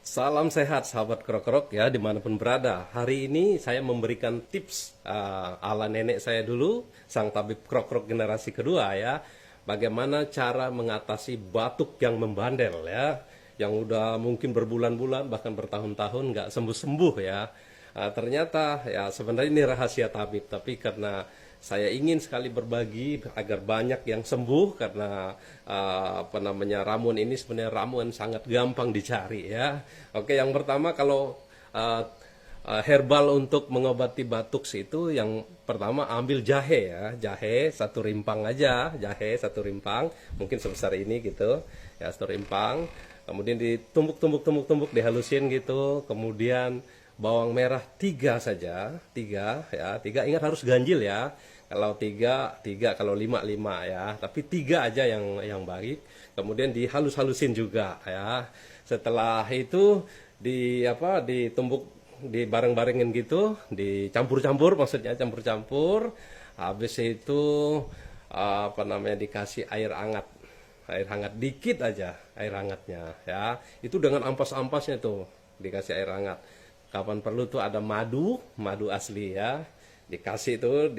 Salam sehat sahabat krok-krok ya dimanapun berada. Hari ini saya memberikan tips ala nenek saya dulu, sang tabib krok-krok generasi kedua ya. Bagaimana cara mengatasi batuk yang membandel ya. Yang udah mungkin berbulan-bulan bahkan bertahun-tahun nggak sembuh-sembuh ya. Ternyata ya sebenarnya ini rahasia tabib, tapi karena saya ingin sekali berbagi agar banyak yang sembuh karena ramuan ini sebenarnya ramuan sangat gampang dicari ya. Oke, yang pertama kalau herbal untuk mengobati batuk itu yang pertama ambil jahe ya, jahe satu rimpang aja, jahe satu rimpang mungkin sebesar ini gitu ya, satu rimpang. Kemudian ditumbuk-tumbuk dihalusin gitu. Kemudian bawang merah tiga saja, tiga ya, tiga, ingat harus ganjil ya. Kalau tiga, kalau lima ya, tapi tiga aja yang baik. Kemudian dihalus-halusin juga ya. Setelah itu ditumbuk, dibareng-barengin gitu, dicampur-campur, maksudnya campur-campur. Habis itu dikasih air hangat dikit aja, air hangatnya ya. Itu dengan ampas-ampasnya tuh dikasih air hangat. Kapan perlu tuh ada madu asli ya, dikasih tuh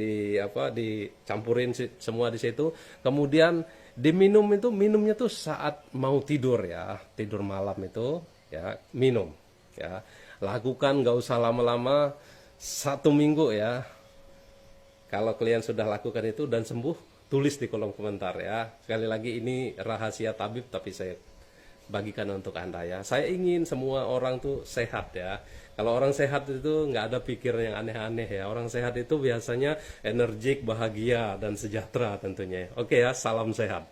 dicampurin semua di situ. Kemudian diminum, itu minumnya tuh saat mau tidur ya, tidur malam itu ya, minum ya. Lakukan nggak usah lama-lama, 1 minggu ya. Kalau kalian sudah lakukan itu dan sembuh, tulis di kolom komentar ya. Sekali lagi ini rahasia tabib tapi saya bagikan untuk Anda ya. Saya ingin semua orang tuh sehat ya. Kalau orang sehat itu nggak ada pikiran yang aneh-aneh ya. Orang sehat itu biasanya energik, bahagia, dan sejahtera tentunya. Oke ya, salam sehat.